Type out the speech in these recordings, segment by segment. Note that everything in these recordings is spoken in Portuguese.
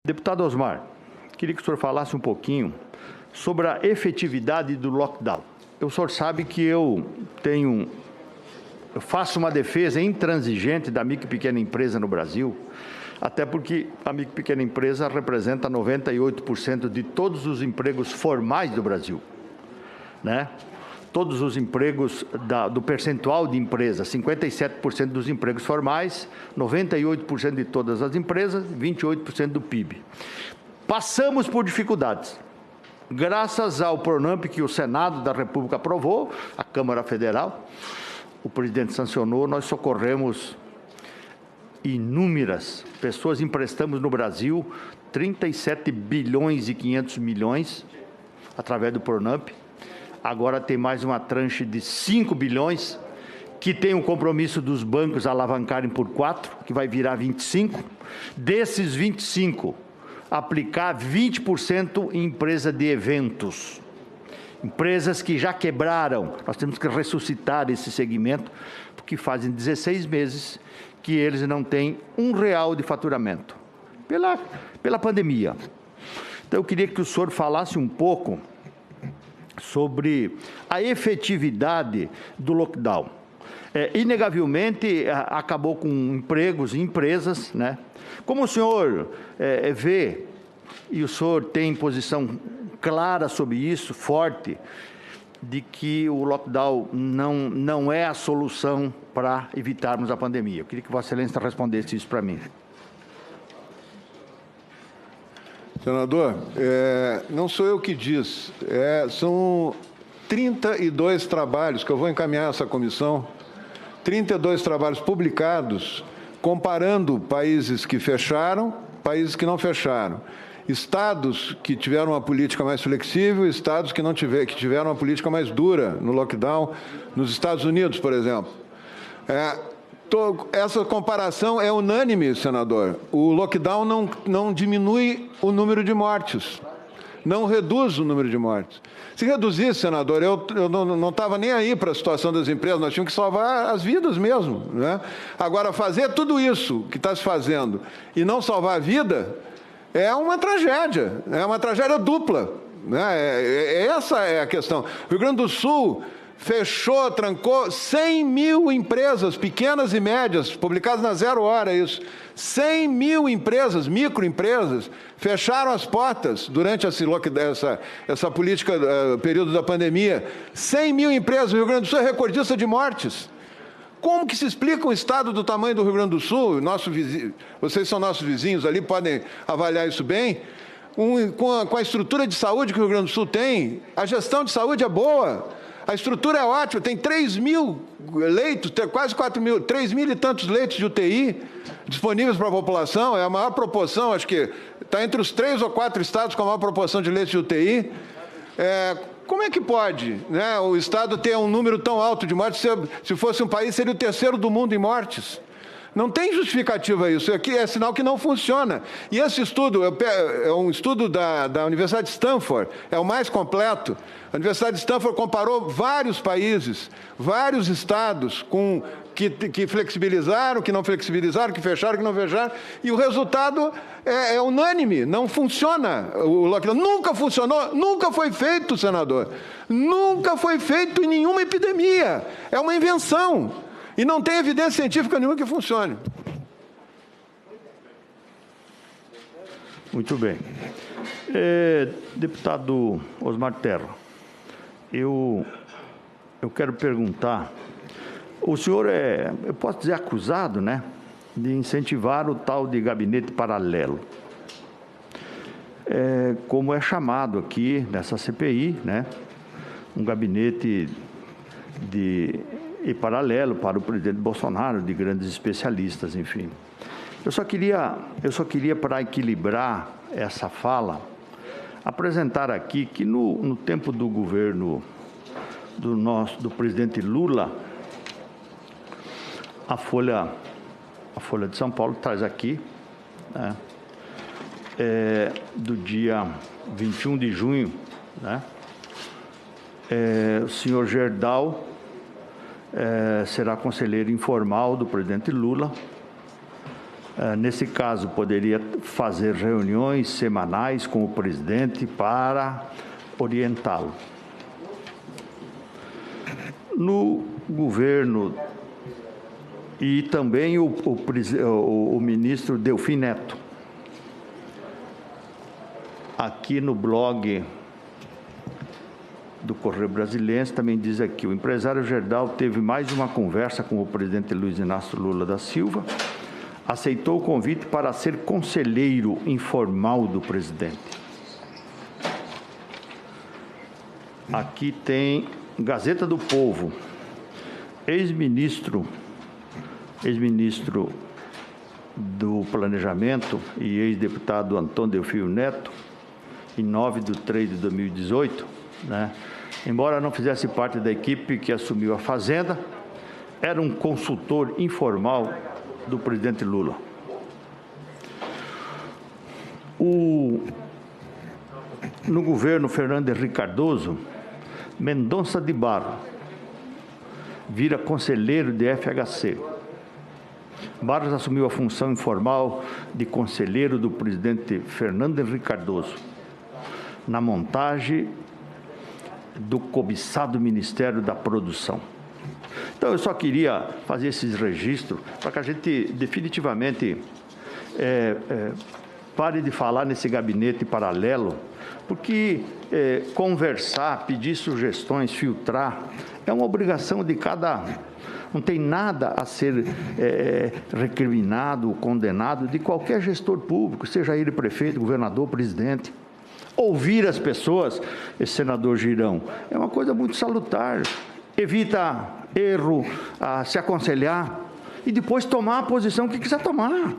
Deputado Osmar, queria que o senhor falasse um pouquinho sobre a efetividade do lockdown. O senhor sabe que eu faço uma defesa intransigente da micro e pequena empresa no Brasil, até porque a micro e pequena empresa representa 98% de todos os empregos formais do Brasil, né? Todos os empregos do percentual de empresas, 57% dos empregos formais, 98% de todas as empresas, 28% do PIB. Passamos por dificuldades. Graças ao PRONAMP que o Senado da República aprovou, a Câmara Federal, o presidente sancionou, nós socorremos inúmeras pessoas, emprestamos no Brasil 37 bilhões e 500 milhões através do PRONAMP. Agora tem mais uma tranche de 5 bilhões, que tem um compromisso dos bancos alavancarem por 4, que vai virar 25. Desses 25, aplicar 20% em empresa de eventos. Empresas que já quebraram, nós temos que ressuscitar esse segmento, porque fazem 16 meses que eles não têm R$1 de faturamento, pela pandemia. Então, eu queria que o senhor falasse um pouco sobre a efetividade do lockdown. Inegavelmente, acabou com empregos e empresas, né? Como o senhor vê, e o senhor tem posição clara sobre isso, forte, de que o lockdown não é a solução para evitarmos a pandemia. Eu queria que Vossa Excelência respondesse isso para mim. Senador, não sou eu que diz, são 32 trabalhos que eu vou encaminhar a essa comissão, 32 trabalhos publicados, comparando países que fecharam, países que não fecharam, estados que tiveram uma política mais flexível, estados que tiveram uma política mais dura no lockdown, nos Estados Unidos, por exemplo. Essa comparação é unânime, senador. O lockdown não diminui o número de mortes, não reduz o número de mortes. Se reduzisse, senador, eu não estava nem aí para a situação das empresas, nós tínhamos que salvar as vidas mesmo, né? Agora, fazer tudo isso que está se fazendo e não salvar a vida é uma tragédia dupla, né? Essa é a questão. O Rio Grande do Sul fechou, trancou 100 mil empresas, pequenas e médias, publicadas na Zero Hora, isso. 100 mil empresas, microempresas, fecharam as portas durante essa política, período da pandemia. 100 mil empresas, o Rio Grande do Sul é recordista de mortes. Como que se explica um estado do tamanho do Rio Grande do Sul? Vocês são nossos vizinhos ali, podem avaliar isso bem. Com a estrutura de saúde que o Rio Grande do Sul tem, a gestão de saúde é boa. A estrutura é ótima, tem 3 mil leitos, quase 4 mil, 3 mil e tantos leitos de UTI disponíveis para a população, é a maior proporção, acho que está entre os 3 ou 4 estados com a maior proporção de leitos de UTI. Como é que pode, né, o Estado ter um número tão alto de mortes? Se fosse um país, seria o 3º do mundo em mortes. Não tem justificativa isso, aqui é sinal que não funciona. E esse estudo é um estudo da Universidade de Stanford, é o mais completo. A Universidade de Stanford comparou vários países, vários estados que flexibilizaram, que não flexibilizaram, que fecharam, que não fecharam, e o resultado é unânime, não funciona. O lockdown nunca funcionou, nunca foi feito, senador. Nunca foi feito em nenhuma epidemia. É uma invenção. E não tem evidência científica nenhuma que funcione. Muito bem. Deputado Osmar Terra, eu quero perguntar, o senhor eu posso dizer acusado, né, de incentivar o tal de gabinete paralelo, como é chamado aqui nessa CPI, né, um gabinete e paralelo para o presidente Bolsonaro, de grandes especialistas, enfim. Eu só queria para equilibrar essa fala, apresentar aqui que no tempo do governo do presidente Lula, a Folha de São Paulo traz aqui, né, do dia 21 de junho, né, o senhor Gerdau será conselheiro informal do presidente Lula Nesse caso, poderia fazer reuniões semanais com o presidente para orientá-lo. No governo, e também o ministro Delfim Neto, aqui no blog do Correio Brasiliense também diz aqui: o empresário Gerdau teve mais uma conversa com o presidente Luiz Inácio Lula da Silva, aceitou o convite para ser conselheiro informal do presidente. Aqui tem Gazeta do Povo, ex-ministro do Planejamento e ex-deputado Antônio Delfim Neto, em 9/3/2018, né? Embora não fizesse parte da equipe que assumiu a Fazenda, era um consultor informal do presidente Lula. No governo Fernando Henrique Cardoso, Mendonça de Barro vira conselheiro de FHC. Barros assumiu a função informal de conselheiro do presidente Fernando Henrique Cardoso na montagem do cobiçado Ministério da Produção. Então, eu só queria fazer esses registros para que a gente definitivamente pare de falar nesse gabinete paralelo, porque conversar, pedir sugestões, filtrar, é uma obrigação de cada... Não tem nada a ser recriminado, condenado de qualquer gestor público, seja ele prefeito, governador, presidente. Ouvir as pessoas, esse senador Girão, é uma coisa muito salutar. Evita erro, se aconselhar e depois tomar a posição que quiser tomar.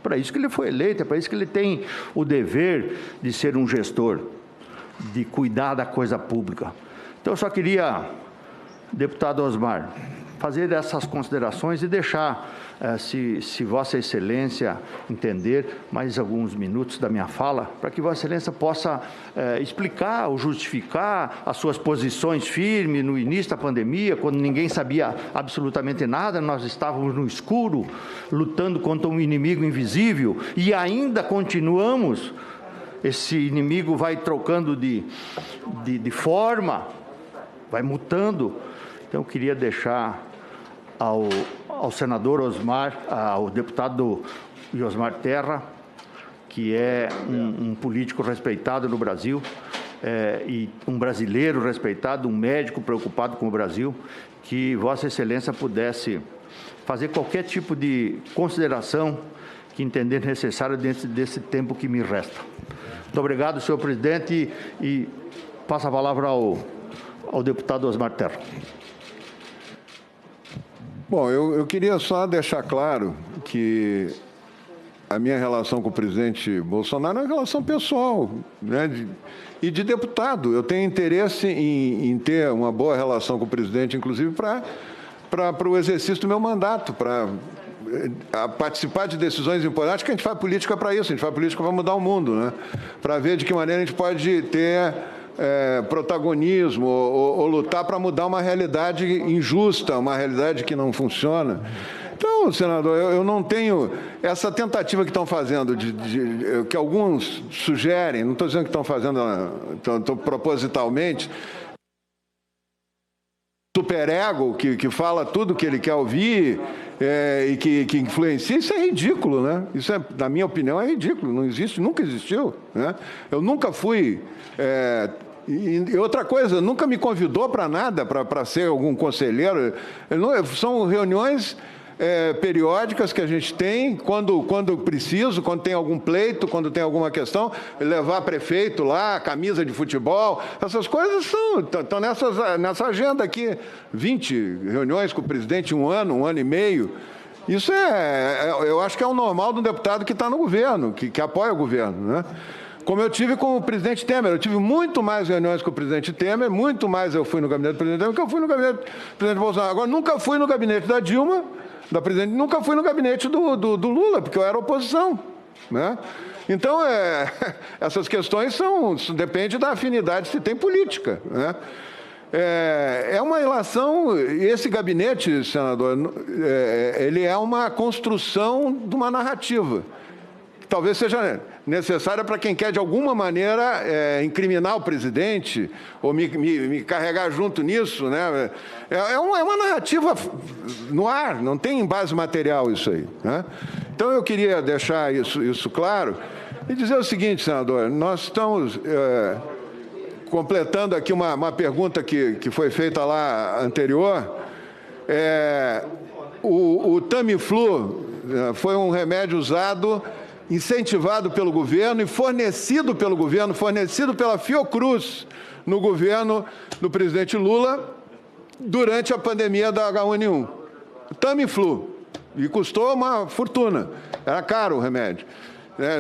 Para isso que ele foi eleito, é para isso que ele tem o dever de ser um gestor, de cuidar da coisa pública. Então, eu só queria, deputado Osmar, fazer essas considerações e deixar, se Vossa Excelência entender, mais alguns minutos da minha fala, para que Vossa Excelência possa explicar ou justificar as suas posições firmes no início da pandemia, quando ninguém sabia absolutamente nada, nós estávamos no escuro, lutando contra um inimigo invisível, e ainda continuamos. Esse inimigo vai trocando de forma, vai mutando. Então, eu queria deixar ao senador Osmar, ao deputado Osmar Terra, que é um político respeitado no Brasil, e um brasileiro respeitado, um médico preocupado com o Brasil, que Vossa Excelência pudesse fazer qualquer tipo de consideração que entender necessário dentro desse tempo que me resta. Muito obrigado, senhor presidente, e passo a palavra ao deputado Osmar Terra. Bom, eu queria só deixar claro que a minha relação com o presidente Bolsonaro é uma relação pessoal, né, e de deputado. Eu tenho interesse em ter uma boa relação com o presidente, inclusive para o exercício do meu mandato, para participar de decisões importantes, que a gente faz política para isso, a gente faz política para mudar o mundo, né, para ver de que maneira a gente pode ter protagonismo ou lutar para mudar uma realidade injusta, uma realidade que não funciona. Então, senador, eu não tenho essa tentativa que estão fazendo, que alguns sugerem, não estou dizendo que estão fazendo propositalmente, superego, que fala tudo que ele quer ouvir e que influencia, isso é ridículo, né? Isso, na minha opinião, é ridículo, não existe, nunca existiu, né? Eu nunca fui... E outra coisa, nunca me convidou para nada, para ser algum conselheiro. São reuniões periódicas que a gente tem, quando preciso, quando tem algum pleito, quando tem alguma questão, levar prefeito lá, camisa de futebol, essas coisas estão nessa agenda aqui. 20 reuniões com o presidente em um ano e meio. Isso eu acho que é o normal de um deputado que está no governo, que apoia o governo, né? Como eu tive com o presidente Temer, eu tive muito mais reuniões com o presidente Temer, muito mais eu fui no gabinete do presidente Temer que eu fui no gabinete do presidente Bolsonaro. Agora, nunca fui no gabinete da Dilma, da presidente, nunca fui no gabinete do Lula, porque eu era oposição, né? Então, essas questões depende da afinidade que se tem política, né? É uma ilação, e esse gabinete, senador, ele é uma construção de uma narrativa. Talvez seja necessária para quem quer, de alguma maneira, incriminar o presidente ou me carregar junto nisso, né? É uma narrativa no ar, não tem base material isso aí, né? Então, eu queria deixar isso claro e dizer o seguinte, senador, nós estamos completando aqui uma pergunta que foi feita lá anterior. O Tamiflu foi um remédio usado, incentivado pelo governo e fornecido pelo governo, fornecido pela Fiocruz no governo do presidente Lula durante a pandemia da H1N1. Tamiflu. E custou uma fortuna. Era caro o remédio.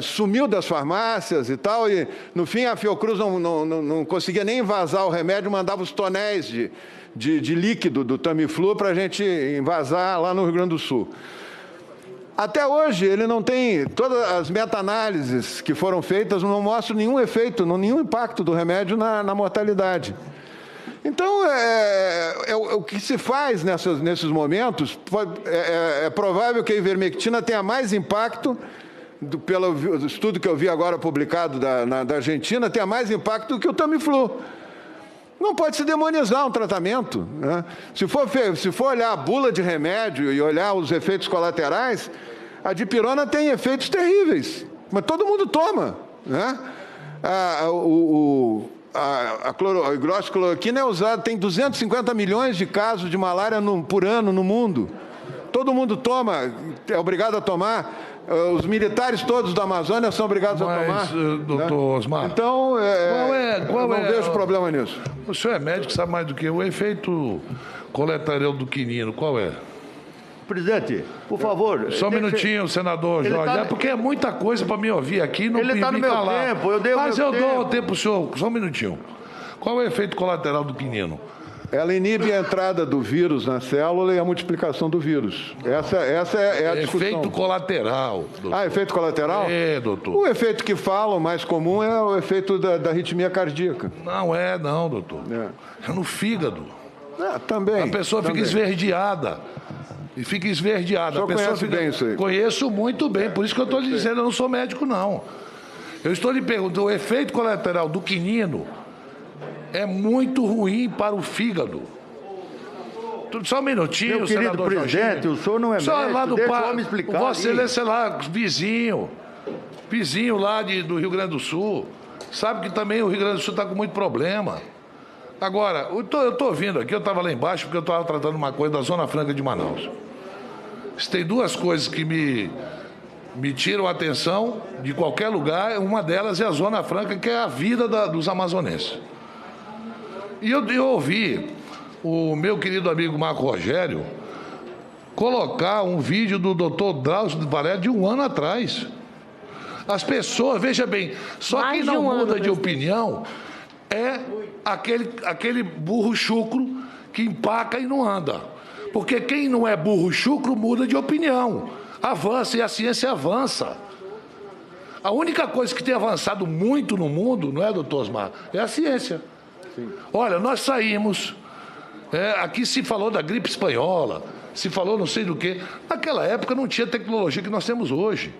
Sumiu das farmácias e tal, e no fim a Fiocruz não conseguia nem invasar o remédio, mandava os tonéis de líquido do Tamiflu para a gente invasar lá no Rio Grande do Sul. Até hoje, ele não tem, todas as meta-análises que foram feitas não mostram nenhum efeito, nenhum impacto do remédio na mortalidade. Então, o que se faz nesses momentos, é provável que a ivermectina tenha mais impacto, pelo estudo que eu vi agora publicado da Argentina, tenha mais impacto do que o Tamiflu. Não pode se demonizar um tratamento, né? Se for olhar a bula de remédio e olhar os efeitos colaterais, a dipirona tem efeitos terríveis, mas todo mundo toma, né? A hidroxicloroquina é usada, tem 250 milhões de casos de malária por ano no mundo. Todo mundo toma, é obrigado a tomar. Os militares todos da Amazônia são obrigados a tomar. Doutor, né? Osmar, então, não vejo problema nisso. O senhor é médico, sabe mais do que eu. O efeito colateral do quinino, qual é? Presidente, por favor... Só um minutinho, senador Jorge. Porque é muita coisa para me ouvir aqui e não me calar. Ele está no meu tempo, eu dei o meu tempo. Mas eu dou o tempo para o senhor, só um minutinho. Qual é o efeito colateral do quinino? Ela inibe a entrada do vírus na célula e a multiplicação do vírus. Essa é a discussão. Efeito colateral, doutor. Efeito colateral? É, doutor. O efeito que falam, mais comum, é o efeito da arritmia cardíaca. Não, doutor. É no fígado. Também. A pessoa fica esverdeada. E fica esverdeada. O senhor conhece bem isso aí? Conheço muito bem, por isso que eu estou lhe dizendo, eu não sou médico, não. Eu estou lhe perguntando, o efeito colateral do quinino é muito ruim para o fígado. Só um minutinho, meu querido senador presidente, Jorginho. o senhor não é médico, lá do deixa eu me explicar. Vossa Excelência lá, vizinho lá do Rio Grande do Sul, sabe que também o Rio Grande do Sul está com muito problema. Agora, eu estou vindo aqui, eu estava lá embaixo porque eu estava tratando uma coisa da Zona Franca de Manaus. Tem duas coisas que me tiram a atenção de qualquer lugar, uma delas é a Zona Franca, que é a vida dos amazonenses. E eu ouvi o meu querido amigo Marco Rogério colocar um vídeo do doutor Drauzio Varela de 1 ano atrás. As pessoas, veja bem, só quem não muda de opinião é aquele burro chucro que empaca e não anda. Porque quem não é burro chucro muda de opinião. Avança e a ciência avança. A única coisa que tem avançado muito no mundo, não é, doutor Osmar? É a ciência. Sim. Olha, nós saímos, aqui se falou da gripe espanhola, se falou não sei do que. Naquela época não tinha tecnologia que nós temos hoje.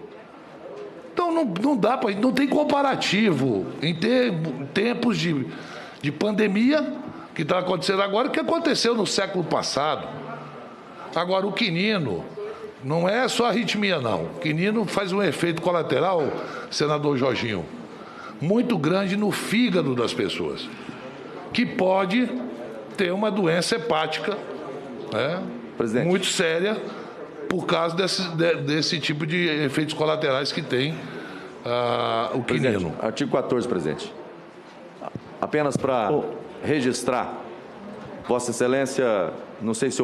Então não dá para, não tem comparativo em tempos de pandemia que está acontecendo agora, que aconteceu no século passado. Agora, o quinino não é só arritmia, não. O quinino faz um efeito colateral, senador Jorginho, muito grande no fígado das pessoas, que pode ter uma doença hepática, muito séria, por causa desse tipo de efeitos colaterais que tem o quinino. Artigo 14, presidente. Apenas para registrar, Vossa Excelência, não sei se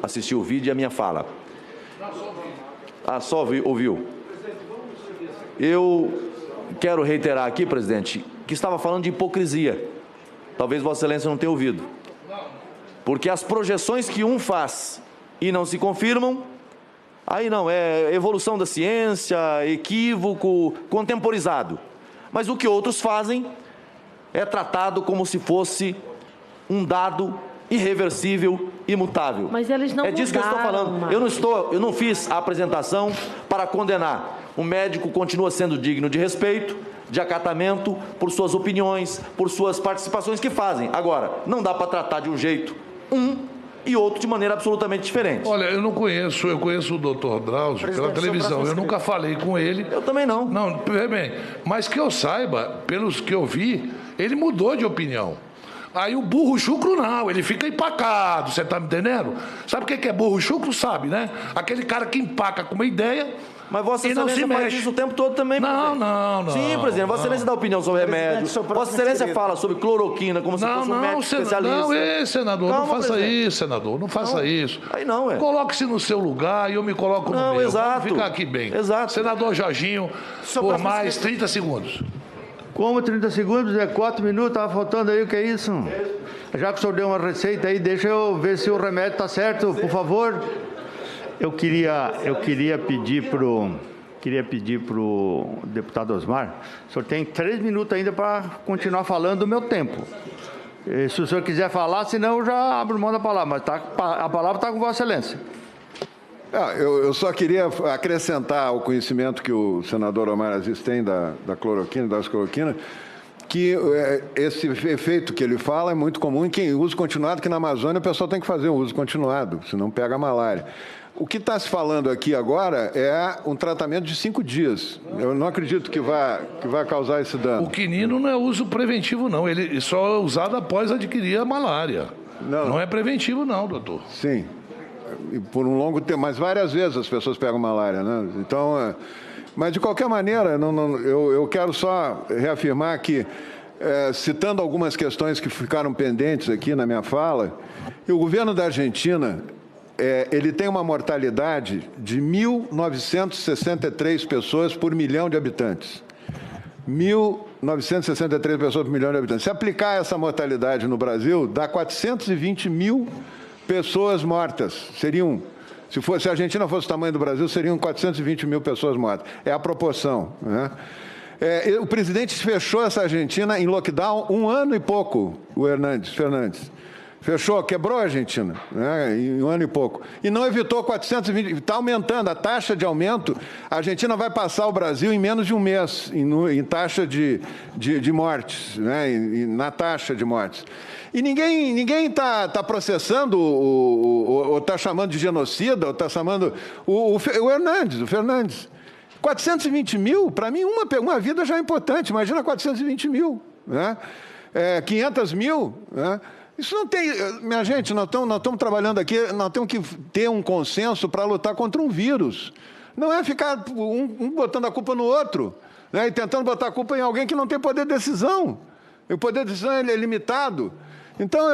assistiu o vídeo e a minha fala. Só ouviu. Eu quero reiterar aqui, presidente, que estava falando de hipocrisia. Talvez Vossa Excelência não tenha ouvido. Porque as projeções que um faz e não se confirmam, aí não, é evolução da ciência, equívoco, contemporizado. Mas o que outros fazem é tratado como se fosse um dado irreversível, imutável. Mas eles não É disso que eu estou mudaram, falando. Marcos. Eu não fiz a apresentação para condenar. O médico continua sendo digno de respeito, de acatamento, por suas opiniões, por suas participações que fazem. Agora, não dá para tratar de um jeito e outro de maneira absolutamente diferente. Olha, eu conheço o doutor Drauzio pela televisão, eu nunca falei com ele. Eu também não. Não, bem, mas que eu saiba, pelos que eu vi, ele mudou de opinião. Aí o burro chucro não, ele fica empacado, você tá me entendendo? Sabe o que é burro chucro? Sabe, né? Aquele cara que empaca com uma ideia. Mas Vossa E não Excelência se faz mexe. isso o tempo todo também, Não, presidente. não. Sim, presidente. Vossa Excelência dá opinião sobre remédio. Vossa Excelência fala sobre cloroquina como se fosse um médico especialista. Não, senador, Calma, não faça presidente. isso, senador, não faça isso. Aí não, é. Coloque-se no seu lugar e eu me coloco no Não, meu. exato. Vamos ficar aqui bem. Exato. Senador Jorginho, por mais 30 segundos. Como 30 segundos? É 4 minutos, estava faltando aí, o que é isso? Já que o senhor deu uma receita aí, deixa eu ver se o remédio está certo, por favor. Eu queria pedir pro deputado Osmar, o senhor tem 3 minutos ainda para continuar falando do meu tempo. E se o senhor quiser falar, senão eu já abro mão da palavra, mas a palavra está com Vossa Excelência. Eu só queria acrescentar ao conhecimento que o senador Omar Aziz tem da cloroquina, das cloroquinas, que esse efeito que ele fala é muito comum em quem usa continuado, que na Amazônia o pessoal tem que fazer o uso continuado, senão pega a malária. O que está se falando aqui agora é um tratamento de 5 dias. Eu não acredito que vai causar esse dano. O quinino não é uso preventivo, não. Ele só é usado após adquirir a malária. Não é preventivo, não, doutor. Sim. E por um longo tempo, mas várias vezes as pessoas pegam malária, né? Então, mas de qualquer maneira, eu quero só reafirmar que, citando algumas questões que ficaram pendentes aqui na minha fala, o governo da Argentina, ele tem uma mortalidade de 1.963 pessoas por milhão de habitantes. 1.963 pessoas por milhão de habitantes. Se aplicar essa mortalidade no Brasil, dá 420 mil pessoas mortas. Se a Argentina fosse o tamanho do Brasil, seriam 420 mil pessoas mortas. É a proporção, né? O presidente fechou essa Argentina em lockdown 1 ano e pouco, o Fernandes. Fechou, quebrou a Argentina, né, em 1 ano e pouco. E não evitou 420, está aumentando a taxa de aumento. A Argentina vai passar o Brasil em menos de um mês, em taxa de mortes, né, na taxa de mortes. E ninguém está processando ou está chamando de genocida, ou está chamando o Fernandes. 420 mil, para mim, uma vida já é importante. Imagina 420 mil, né? 500 mil, né? Isso não tem... Minha gente, nós estamos trabalhando aqui, nós temos que ter um consenso para lutar contra um vírus. Não é ficar um botando a culpa no outro, né, e tentando botar a culpa em alguém que não tem poder de decisão. E o poder de decisão é limitado. Então,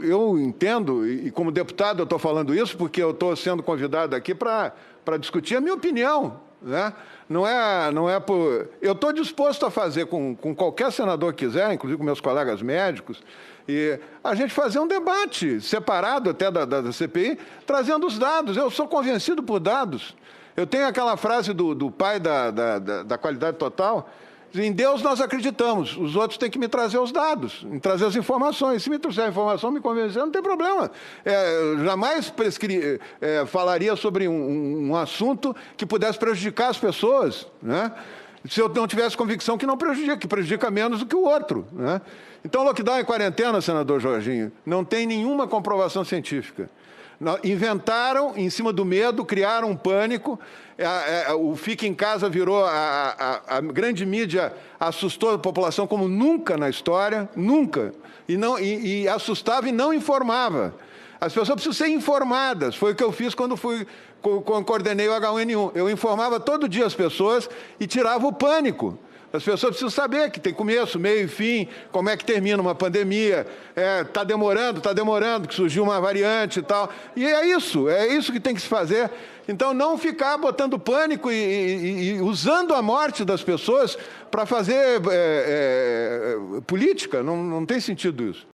eu entendo, e como deputado eu estou falando isso, porque eu estou sendo convidado aqui para discutir a minha opinião, né? Não é por... Eu estou disposto a fazer com qualquer senador que quiser, inclusive com meus colegas médicos, e a gente fazer um debate separado até da CPI, trazendo os dados. Eu sou convencido por dados. Eu tenho aquela frase do pai da qualidade total: em Deus nós acreditamos, os outros têm que me trazer os dados, me trazer as informações. Se me trouxer a informação, me convencer, não tem problema. Eu jamais falaria sobre um assunto que pudesse prejudicar as pessoas, né? Se eu não tivesse convicção que não prejudica, que prejudica menos do que o outro, né? Então, lockdown e quarentena, senador Jorginho, não tem nenhuma comprovação científica. Inventaram, em cima do medo, criaram um pânico. O Fique em Casa virou... A grande mídia assustou a população como nunca na história, nunca. E assustava e não informava. As pessoas precisam ser informadas. Foi o que eu fiz quando coordenei o H1N1. Eu informava todo dia as pessoas e tirava o pânico. As pessoas precisam saber que tem começo, meio e fim, como é que termina uma pandemia, está demorando, que surgiu uma variante e tal. E é isso que tem que se fazer. Então, não ficar botando pânico e usando a morte das pessoas para fazer política, não tem sentido isso.